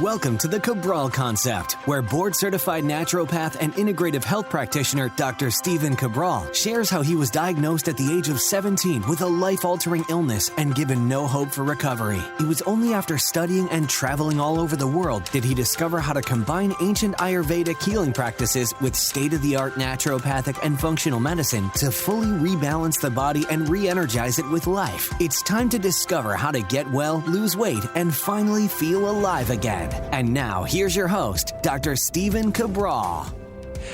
Welcome to the Cabral Concept, where board-certified naturopath and integrative health practitioner Dr. Stephen Cabral shares how he was diagnosed at the age of 17 with a life-altering illness and given no hope for recovery. It was only after studying and traveling all over the world did he discover how to combine ancient Ayurvedic healing practices with state-of-the-art naturopathic and functional medicine to fully rebalance the body and re-energize it with life. It's time to discover how to get well, lose weight, and finally feel alive again. And now, here's your host, Dr. Stephen Cabral.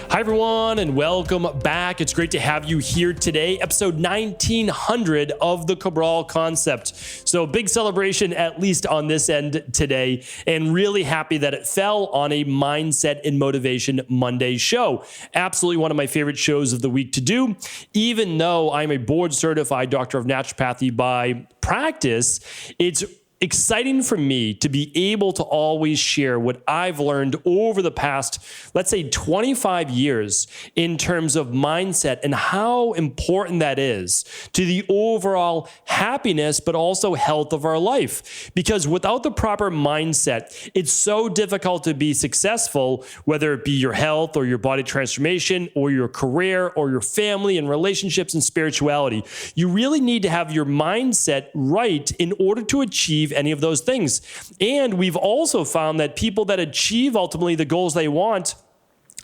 Hi, everyone, and welcome back. It's great to have you here today, episode 1900 of the Cabral Concept. So big celebration, at least on this end today, and really happy that it fell on a Mindset and Motivation Monday show. Absolutely one of my favorite shows of the week to do. Even though I'm a board-certified doctor of naturopathy by practice, it's exciting for me to be able to always share what I've learned over the past, let's say 25 years in terms of mindset and how important that is to the overall happiness, but also health of our life. Because without the proper mindset, it's so difficult to be successful, whether it be your health or your body transformation or your career or your family and relationships and spirituality. You really need to have your mindset right in order to achieve any of those things. And we've also found that people that achieve ultimately the goals they want,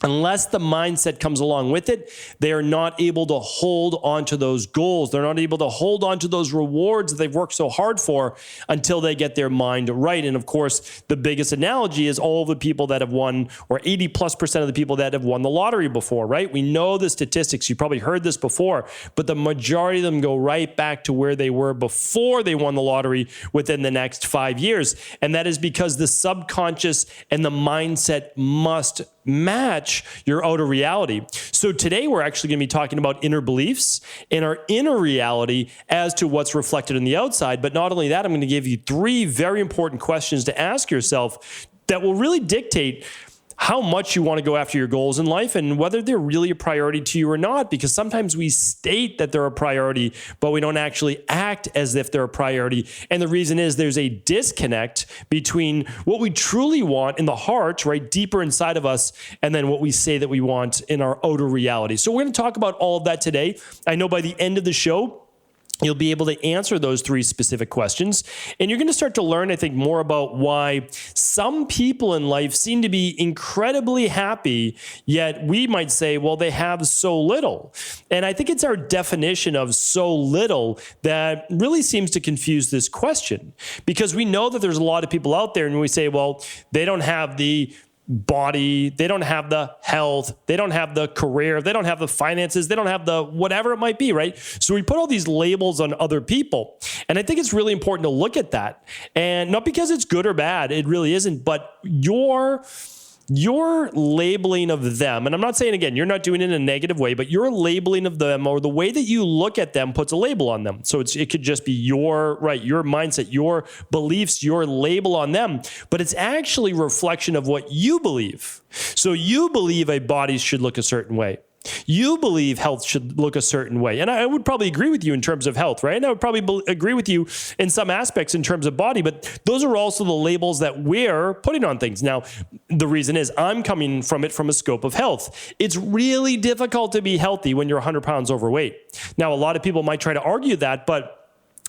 unless the mindset comes along with it, they are not able to hold on to those goals. They're not able to hold on to those rewards that they've worked so hard for until they get their mind right. And of course, the biggest analogy is all the people that have won, or 80+% of the people that have won the lottery before, right? We know the statistics. You probably heard this before, but the majority of them go right back to where they were before they won the lottery within the next 5 years. And that is because the subconscious and the mindset must match your outer reality. So today we're actually going to be talking about inner beliefs and our inner reality as to what's reflected in the outside. But not only that, I'm going to give you 3 very important questions to ask yourself that will really dictate how much you want to go after your goals in life and whether they're really a priority to you or not, because sometimes we state that they're a priority, but we don't actually act as if they're a priority. And the reason is there's a disconnect between what we truly want in the heart, right, deeper inside of us, and then what we say that we want in our outer reality. So we're going to talk about all of that today. I know by the end of the show, you'll be able to answer those 3 specific questions. And you're going to start to learn, I think, more about why some people in life seem to be incredibly happy, yet we might say, well, they have so little. And I think it's our definition of so little that really seems to confuse this question, because we know that there's a lot of people out there and we say, well, they don't have the body, they don't have the health, they don't have the career, they don't have the finances, they don't have the whatever it might be, right? So we put all these labels on other people. And I think it's really important to look at that. And not because it's good or bad, it really isn't, but your labeling of them, and I'm not saying, again, you're not doing it in a negative way, but your labeling of them or the way that you look at them puts a label on them. So it could just be your mindset, your beliefs, your label on them, but it's actually a reflection of what you believe. So you believe a body should look a certain way. You believe health should look a certain way. And I would probably agree with you in terms of health, right? And I would probably agree with you in some aspects in terms of body, but those are also the labels that we're putting on things. Now, the reason is I'm coming from it from a scope of health. It's really difficult to be healthy when you're 100 pounds overweight. Now, a lot of people might try to argue that, but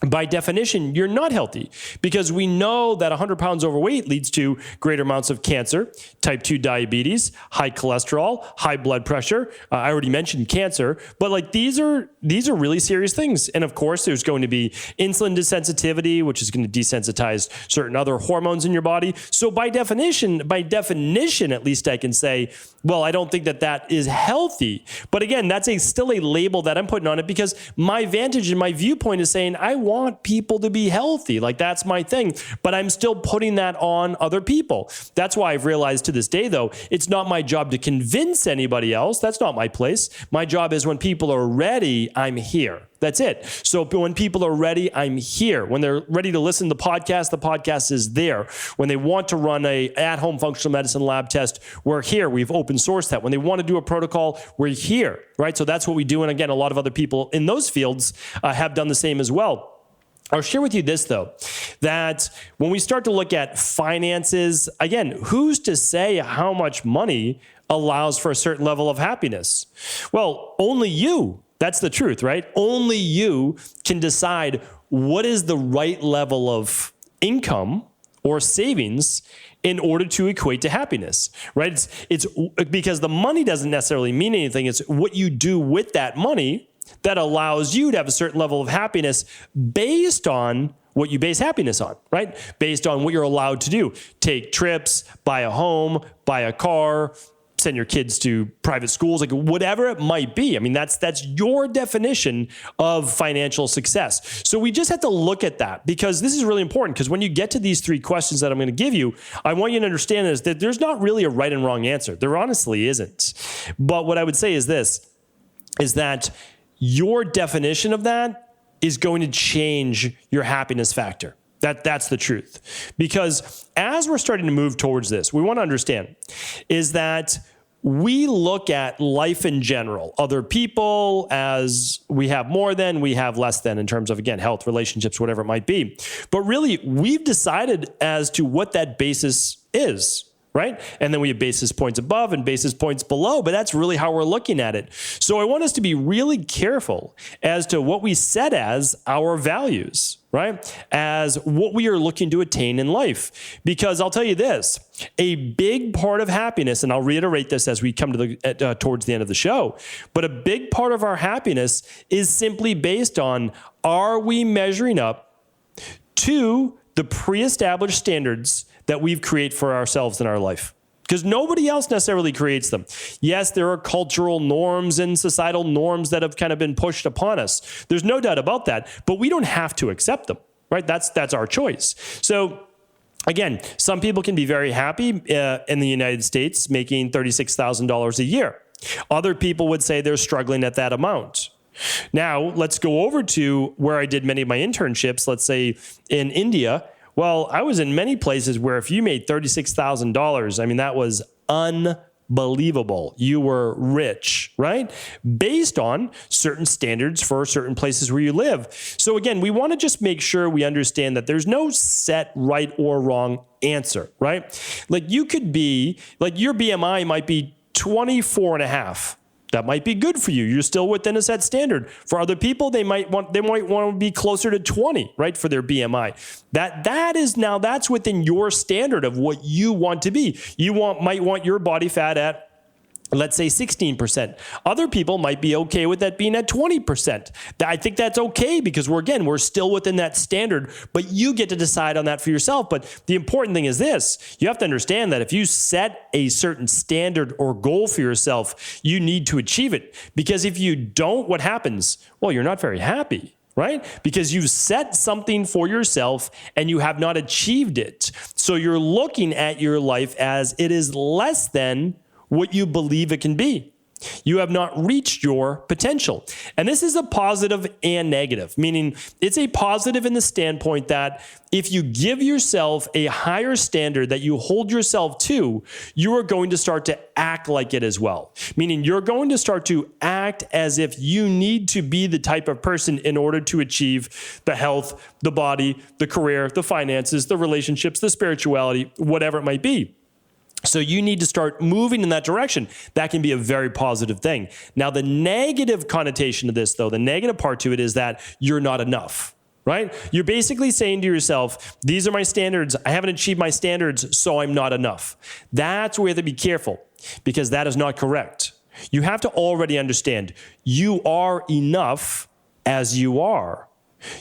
by definition, you're not healthy, because we know that 100 pounds overweight leads to greater amounts of cancer, type 2 diabetes, high cholesterol, high blood pressure. I already mentioned cancer, but like these are really serious things. And of course, there's going to be insulin desensitivity, which is going to desensitize certain other hormones in your body. So by definition, at least I can say, well, I don't think that is healthy. But again, that's still a label that I'm putting on it, because my vantage and my viewpoint is saying, I want people to be healthy. Like, that's my thing, but I'm still putting that on other people. That's why I've realized to this day, though, it's not my job to convince anybody else. That's not my place. My job is when people are ready, I'm here. That's it. So when people are ready, I'm here. When they're ready to listen to the podcast is there. When they want to run a at-home functional medicine lab test, we're here. We've open sourced that. When they want to do a protocol, we're here, right? So that's what we do. And again, a lot of other people in those fields have done the same as well. I'll share with you this, though, that when we start to look at finances, again, who's to say how much money allows for a certain level of happiness? Well, only you. That's the truth, right? Only you can decide what is the right level of income or savings in order to equate to happiness, right? It's because the money doesn't necessarily mean anything. It's what you do with that money that allows you to have a certain level of happiness based on what you base happiness on, right? Based on what you're allowed to do. Take trips, buy a home, buy a car, send your kids to private schools, like whatever it might be. I mean, that's your definition of financial success. So we just have to look at that, because this is really important, because when you get to these three questions that I'm going to give you, I want you to understand is that there's not really a right and wrong answer. There honestly isn't. But what I would say is this, is that your definition of that is going to change your happiness factor. That's the truth. Because as we're starting to move towards this, we want to understand is that we look at life in general, other people, as we have more than, we have less than in terms of, again, health, relationships, whatever it might be. But really, we've decided as to what that basis is. Right? And then we have basis points above and basis points below, but that's really how we're looking at it. So I want us to be really careful as to what we set as our values, right? As what we are looking to attain in life. Because I'll tell you this, a big part of happiness, and I'll reiterate this as we come to towards the end of the show, but a big part of our happiness is simply based on, are we measuring up to the pre-established standards that we've created for ourselves in our life? Because nobody else necessarily creates them. Yes, there are cultural norms and societal norms that have kind of been pushed upon us. There's no doubt about that, but we don't have to accept them, right? That's our choice. So again, some people can be very happy in the United States making $36,000 a year. Other people would say they're struggling at that amount. Now, let's go over to where I did many of my internships, let's say in India. Well, I was in many places where if you made $36,000, I mean, that was unbelievable. You were rich, right? Based on certain standards for certain places where you live. So again, we want to just make sure we understand that there's no set right or wrong answer, right? Like you could be, like your BMI might be 24 and a half. That might be good for you. You're still within a set standard. For other people, they might want to be closer to 20, right, for their BMI. That's within your standard of what you want to be. Might want your body fat at, let's say, 16%. Other people might be okay with that being at 20%. I think that's okay because we're still within that standard, but you get to decide on that for yourself. But the important thing is this, you have to understand that if you set a certain standard or goal for yourself, you need to achieve it. Because if you don't, what happens? Well, you're not very happy. Right? Because you've set something for yourself and you have not achieved it. So you're looking at your life as it is less than what you believe it can be. You have not reached your potential. And this is a positive and negative, meaning it's a positive in the standpoint that if you give yourself a higher standard that you hold yourself to, you are going to start to act like it as well. Meaning you're going to start to act as if you need to be the type of person in order to achieve the health, the body, the career, the finances, the relationships, the spirituality, whatever it might be. So you need to start moving in that direction. That can be a very positive thing. Now, the negative connotation of this, though, the negative part to it is that you're not enough, right? You're basically saying to yourself, these are my standards. I haven't achieved my standards, so I'm not enough. That's where you have to be careful because that is not correct. You have to already understand you are enough as you are.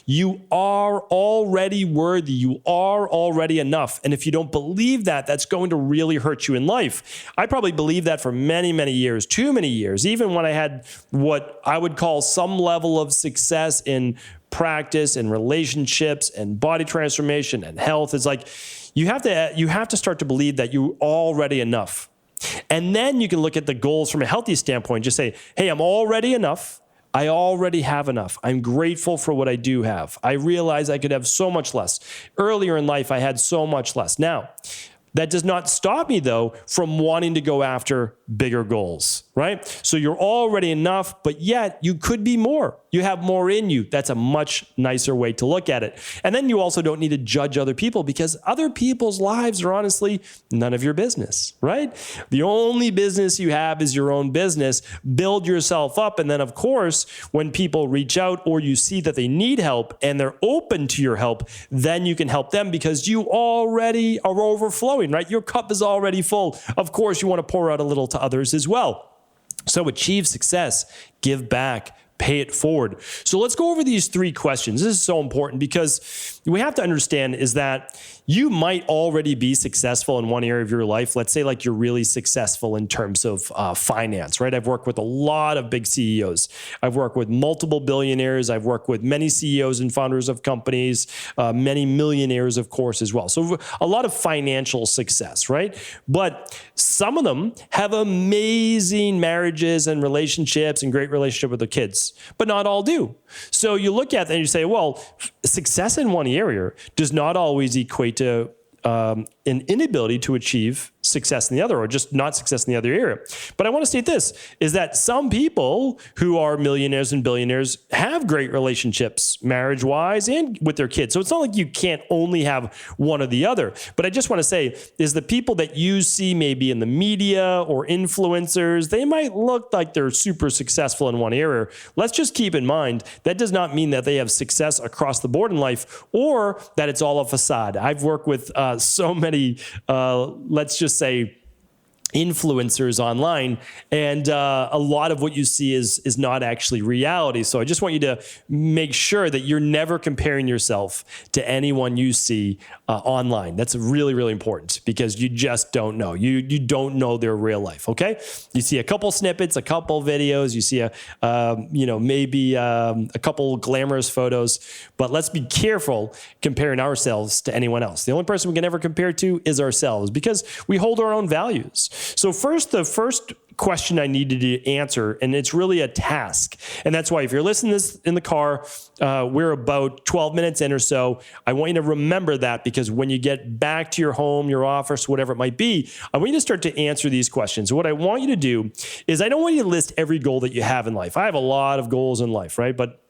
You are already worthy. You are already enough. And if you don't believe that, that's going to really hurt you in life. I probably believed that for many, many years, too many years, even when I had what I would call some level of success in practice and relationships and body transformation and health. It's like you have to start to believe that you're already enough. And then you can look at the goals from a healthy standpoint. Just say, hey, I'm already enough. I already have enough. I'm grateful for what I do have. I realize I could have so much less. Earlier in life, I had so much less. Now, that does not stop me, though, from wanting to go after bigger goals, right? So you're already enough, but yet you could be more. You have more in you. That's a much nicer way to look at it. And then you also don't need to judge other people because other people's lives are honestly none of your business, right? The only business you have is your own business. Build yourself up. And then, of course, when people reach out or you see that they need help and they're open to your help, then you can help them because you already are overflowing, right? Your cup is already full. Of course, you want to pour out a little to others as well. So achieve success, give back, pay it forward. So let's go over these 3 questions. This is so important because we have to understand is that you might already be successful in one area of your life. Let's say like you're really successful in terms of finance, right? I've worked with a lot of big CEOs. I've worked with multiple billionaires. I've worked with many CEOs and founders of companies, many millionaires, of course, as well. So a lot of financial success, right? But some of them have amazing marriages and relationships and great relationship with their kids, but not all do. So you look at that and you say, well, success in one area does not always equate to an inability to achieve success in the other or just not success in the other area. But I want to state this, is that some people who are millionaires and billionaires have great relationships marriage-wise and with their kids. So it's not like you can't only have one or the other. But I just want to say is the people that you see maybe in the media or influencers, they might look like they're super successful in one area. Let's just keep in mind that does not mean that they have success across the board in life or that it's all a facade. I've worked with so many, let's just say, influencers online, and a lot of what you see is not actually reality. So I just want you to make sure that you're never comparing yourself to anyone you see online. That's really, really important because you just don't know. You don't know their real life. Okay, you see a couple snippets, a couple videos, you see maybe a couple glamorous photos, but let's be careful comparing ourselves to anyone else. The only person we can ever compare to is ourselves because we hold our own values. So the first question I needed to answer, and it's really a task. And that's why if you're listening to this in the car, we're about 12 minutes in or so. I want you to remember that because when you get back to your home, your office, whatever it might be, I want you to start to answer these questions. So what I want you to do is I don't want you to list every goal that you have in life. I have a lot of goals in life, right? But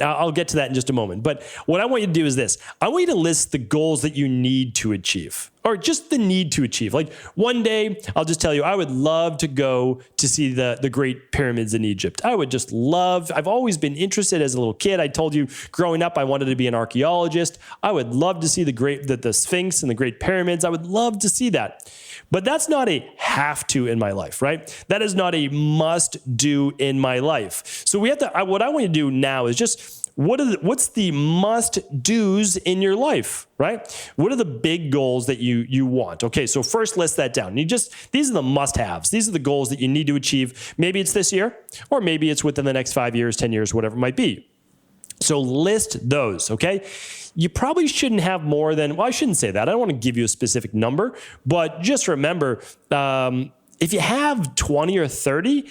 I'll get to that in just a moment. But what I want you to do is this. I want you to list the goals that you need to achieve or just the need to achieve. Like one day, I'll just tell you, I would love to go to see the Great Pyramids in Egypt. I would just love, I've always been interested as a little kid. I told you growing up, I wanted to be an archaeologist. I would love to see the Sphinx and the Great Pyramids. I would love to see that. But that's not a have to in my life, right? That is not a must do in my life. So we have to, what I want you to do now is just, what's the must do's in your life, right? What are the big goals that you want? Okay, so first list that down. These are the must haves. These are the goals that you need to achieve. Maybe it's this year, or maybe it's within the next 5 years, 10 years, whatever it might be. So list those, okay? You probably shouldn't have more than, well, I shouldn't say that. I don't want to give you a specific number, but just remember, if you have 20 or 30,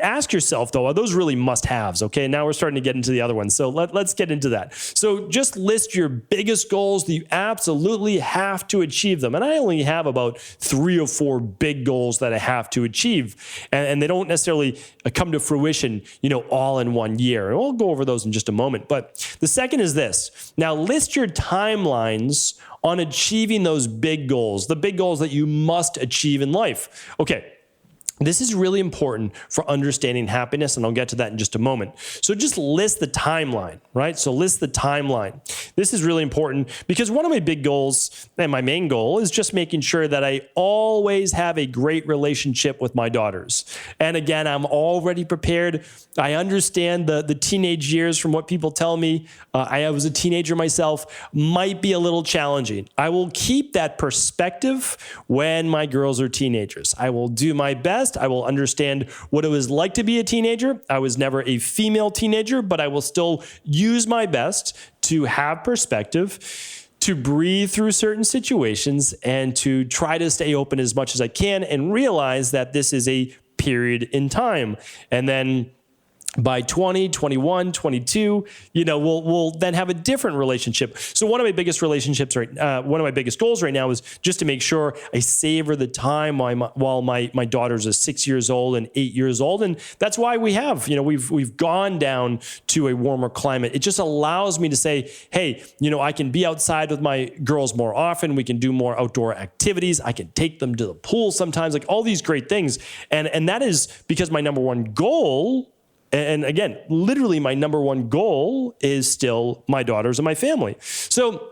ask yourself though, are those really must-haves? Okay, now we're starting to get into the other ones. So let's get into that. So just list your biggest goals that you absolutely have to achieve them. And I only have about 3 or 4 big goals that I have to achieve. And they don't necessarily come to fruition, all in one year. And we'll go over those in just a moment. But the second is this. Now list your timelines on achieving those big goals, the big goals that you must achieve in life. Okay. This is really important for understanding happiness, and I'll get to that in just a moment. So just list the timeline, right? So list the timeline. This is really important because one of my big goals and my main goal is just making sure that I always have a great relationship with my daughters. And again, I'm already prepared. I understand the teenage years from what people tell me. I was a teenager myself, might be a little challenging. I will keep that perspective when my girls are teenagers. I will do my best. I will understand what it was like to be a teenager. I was never a female teenager, but I will still use my best to have perspective, to breathe through certain situations, and to try to stay open as much as I can and realize that this is a period in time. And then by 20, 21, 22, we'll then have a different relationship. So one of my biggest goals right now is just to make sure I savor the time while my daughters are 6 years old and 8 years old. And that's why we've gone down to a warmer climate. It just allows me to say, hey, I can be outside with my girls more often. We can do more outdoor activities. I can take them to the pool sometimes, like all these great things. And that is because my number one goal, and again, literally my number one goal is still my daughters and my family. So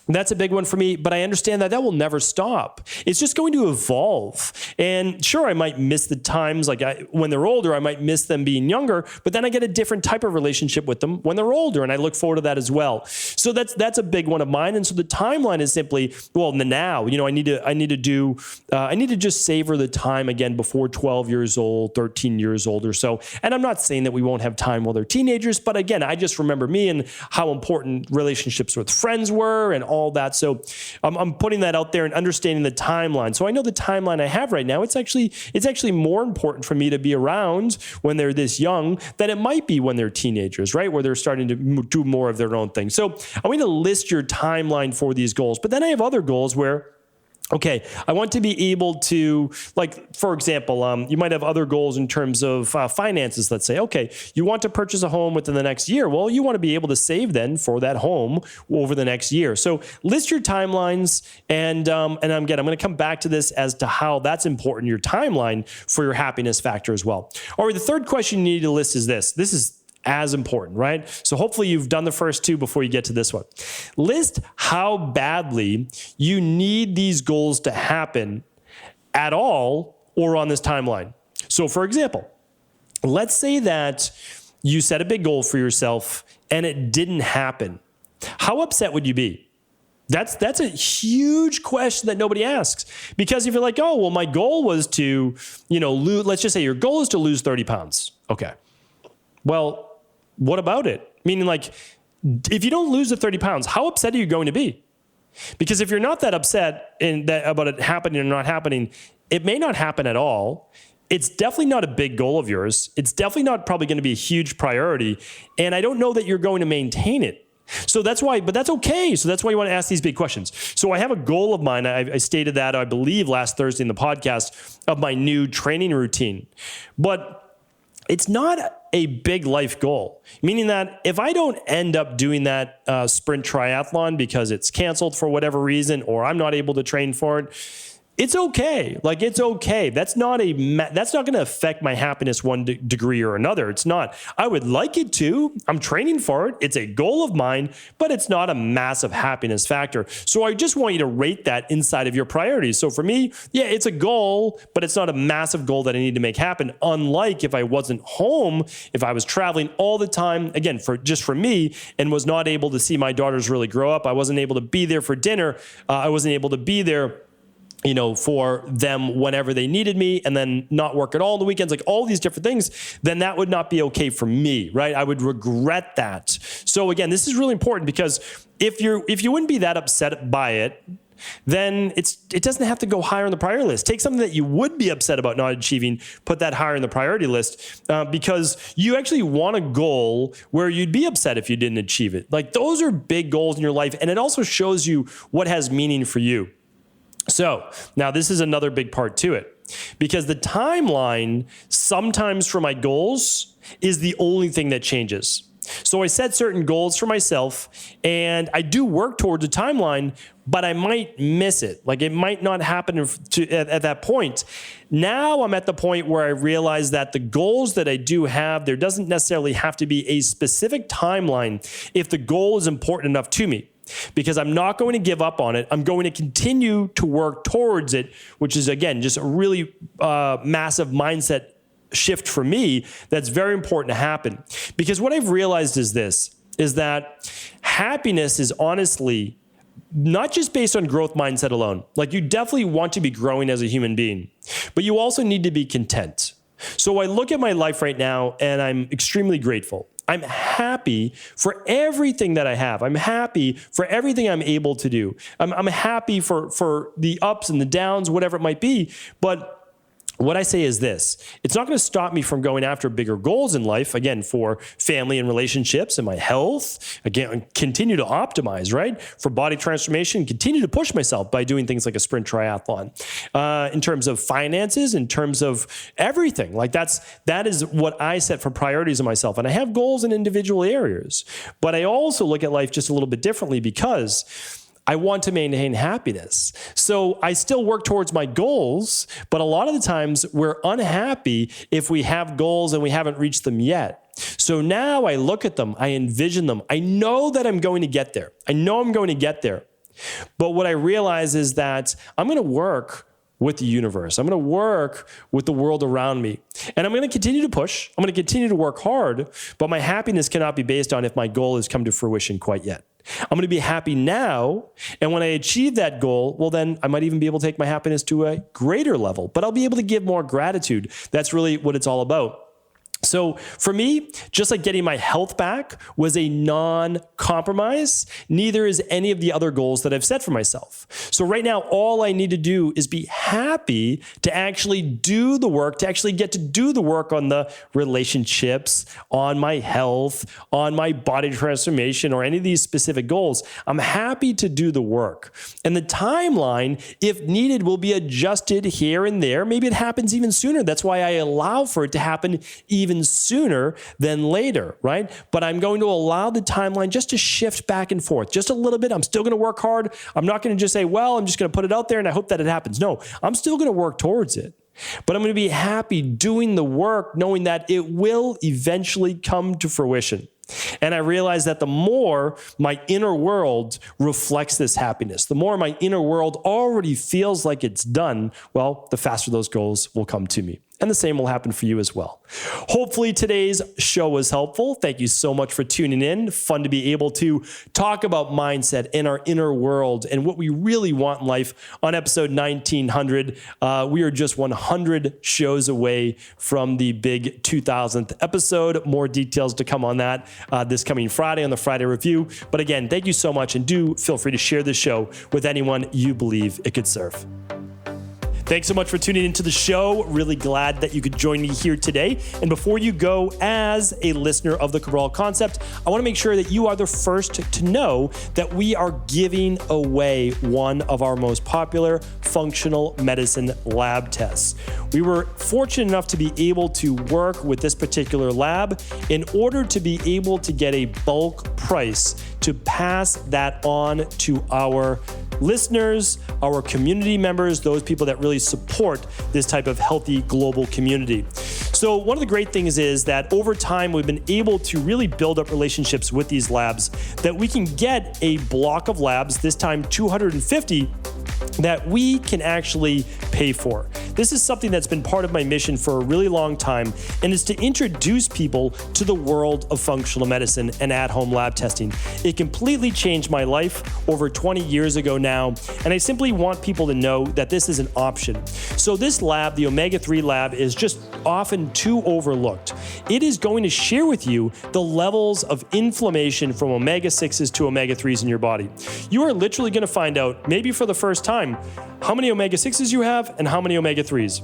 that's a big one for me, but I understand that will never stop. It's just going to evolve. And sure, I might miss the times, when they're older, I might miss them being younger, but then I get a different type of relationship with them when they're older, and I look forward to that as well. So that's a big one of mine. And so the timeline is simply, now, I need to just savor the time again before 12 years old, 13 years old or so. And I'm not saying that we won't have time while they're teenagers, but again, I just remember me and how important relationships with friends were and all that. So I'm putting that out there and understanding the timeline. So I know the timeline I have right now, it's actually more important for me to be around when they're this young than it might be when they're teenagers, right? Where they're starting to do more of their own thing. So I'm going to list your timeline for these goals, but then I have other goals where okay, I want to be able to, for example, you might have other goals in terms of finances. Let's say, okay, you want to purchase a home within the next year. Well, you want to be able to save then for that home over the next year. So list your timelines, and I'm going to come back to this as to how that's important, your timeline for your happiness factor as well. All right, the third question you need to list is this. This is as important, right? So hopefully you've done the first two before you get to this one. List how badly you need these goals to happen at all or on this timeline. So for example, let's say that you set a big goal for yourself and it didn't happen. How upset would you be? That's a huge question that nobody asks, because if you're like, oh, well, my goal was to, lose, let's just say your goal is to lose 30 pounds. Okay. Well, what about it? Meaning, if you don't lose the 30 pounds, how upset are you going to be? Because if you're not that upset about it happening or not happening, it may not happen at all. It's definitely not a big goal of yours. It's definitely not probably going to be a huge priority. And I don't know that you're going to maintain it. So that's why, but that's okay. So that's why you want to ask these big questions. So I have a goal of mine. I stated that, I believe, last Thursday in the podcast, of my new training routine. But it's not a big life goal, meaning that if I don't end up doing that sprint triathlon because it's canceled for whatever reason, or I'm not able to train for it, it's okay. It's okay. That's not going to affect my happiness one degree or another. It's not. I would like it to. I'm training for it. It's a goal of mine, but it's not a massive happiness factor. So I just want you to rate that inside of your priorities. So for me, yeah, it's a goal, but it's not a massive goal that I need to make happen. Unlike if I wasn't home, if I was traveling all the time, again, for me, and was not able to see my daughters really grow up. I wasn't able to be there for dinner. I wasn't able to be there for them whenever they needed me, and then not work at all on the weekends, all these different things, then that would not be okay for me, right? I would regret that. So again, this is really important, because if you wouldn't be that upset by it, then it doesn't have to go higher on the priority list. Take something that you would be upset about not achieving, put that higher in the priority list, because you actually want a goal where you'd be upset if you didn't achieve it. Those are big goals in your life, and it also shows you what has meaning for you. So now this is another big part to it, because the timeline sometimes for my goals is the only thing that changes. So I set certain goals for myself, and I do work towards a timeline, but I might miss it. It might not happen at that point. Now I'm at the point where I realize that the goals that I do have, there doesn't necessarily have to be a specific timeline if the goal is important enough to me. Because I'm not going to give up on it. I'm going to continue to work towards it, which is, again, just a really massive mindset shift for me that's very important to happen. Because what I've realized is that happiness is honestly not just based on growth mindset alone. You definitely want to be growing as a human being, but you also need to be content. So I look at my life right now, and I'm extremely grateful. I'm happy for everything that I have. I'm happy for everything I'm able to do. I'm happy for the ups and the downs, whatever it might be. But what I say is this: it's not going to stop me from going after bigger goals in life, again, for family and relationships and my health. Again, continue to optimize, right? For body transformation, continue to push myself by doing things like a sprint triathlon. In terms of finances, in terms of everything, like that is what I set for priorities in myself. And I have goals in individual areas, but I also look at life just a little bit differently because I want to maintain happiness. So I still work towards my goals, but a lot of the times we're unhappy if we have goals and we haven't reached them yet. So now I look at them, I envision them. I know that I'm going to get there. But what I realize is that I'm going to work with the universe. I'm going to work with the world around me. And I'm going to continue to push. I'm going to continue to work hard, but my happiness cannot be based on if my goal has come to fruition quite yet. I'm going to be happy now. And when I achieve that goal, well, then I might even be able to take my happiness to a greater level, but I'll be able to give more gratitude. That's really what it's all about. So for me, just like getting my health back was a non-compromise, neither is any of the other goals that I've set for myself. So right now, all I need to do is be happy to actually do the work, to actually get to do the work on the relationships, on my health, on my body transformation, or any of these specific goals. I'm happy to do the work. And the timeline, if needed, will be adjusted here and there. Maybe it happens even sooner. That's why I allow for it to happen even sooner than later, right? But I'm going to allow the timeline just to shift back and forth just a little bit. I'm still going to work hard. I'm not going to just say, well, I'm just going to put it out there and I hope that it happens. No, I'm still going to work towards it. But I'm going to be happy doing the work, knowing that it will eventually come to fruition. And I realize that the more my inner world reflects this happiness, the more my inner world already feels like it's done, well, the faster those goals will come to me. And the same will happen for you as well. Hopefully today's show was helpful. Thank you so much for tuning in. Fun to be able to talk about mindset and our inner world and what we really want in life on episode 1900. We are just 100 shows away from the big 2000th episode. More details to come on that this coming Friday on the Friday Review. But again, thank you so much, and do feel free to share this show with anyone you believe it could serve. Thanks so much for tuning into the show. Really glad that you could join me here today. And before you go, as a listener of the Cabral Concept, I want to make sure that you are the first to know that we are giving away one of our most popular functional medicine lab tests. We were fortunate enough to be able to work with this particular lab in order to be able to get a bulk price to pass that on to our listeners, our community members, those people that really support this type of healthy global community. So one of the great things is that over time, we've been able to really build up relationships with these labs that we can get a block of labs, this time 250, that we can actually pay for. This is something that's been part of my mission for a really long time, and is to introduce people to the world of functional medicine and at-home lab testing. It completely changed my life over 20 years ago now, and I simply want people to know that this is an option. So this lab, the omega-3 lab, is just often too overlooked. It is going to share with you the levels of inflammation from omega-6s to omega-3s in your body. You are literally going to find out, maybe for the first time, how many omega-6s you have and how many omega-3s.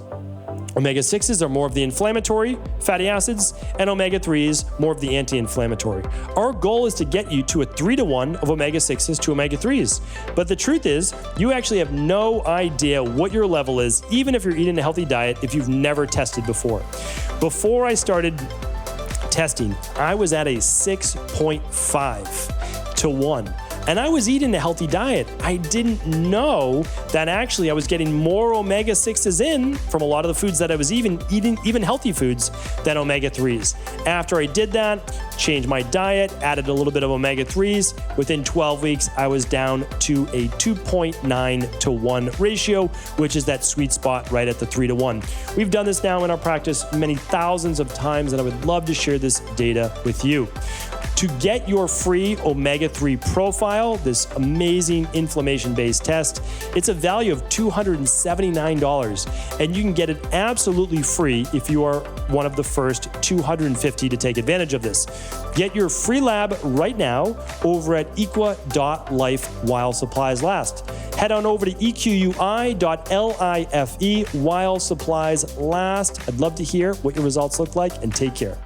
Omega-6s are more of the inflammatory fatty acids, and omega-3s more of the anti-inflammatory. Our goal is to get you to a 3-to-1 of omega-6s to omega-3s. But the truth is, you actually have no idea what your level is, even if you're eating a healthy diet, if you've never tested before. Before I started testing, I was at a 6.5 to 1. And I was eating a healthy diet. I didn't know that actually I was getting more omega-6s in from a lot of the foods that I was eating, even healthy foods, than omega-3s. After I did that, changed my diet, added a little bit of omega-3s, within 12 weeks, I was down to a 2.9 to 1 ratio, which is that sweet spot right at the 3-to-1. We've done this now in our practice many thousands of times, and I would love to share this data with you. To get your free omega-3 profile, this amazing inflammation-based test, it's a value of $279, and you can get it absolutely free if you are one of the first 250 to take advantage of this. Get your free lab right now over at equa.life while supplies last. Head on over to equi.life while supplies last. I'd love to hear what your results look like, and take care.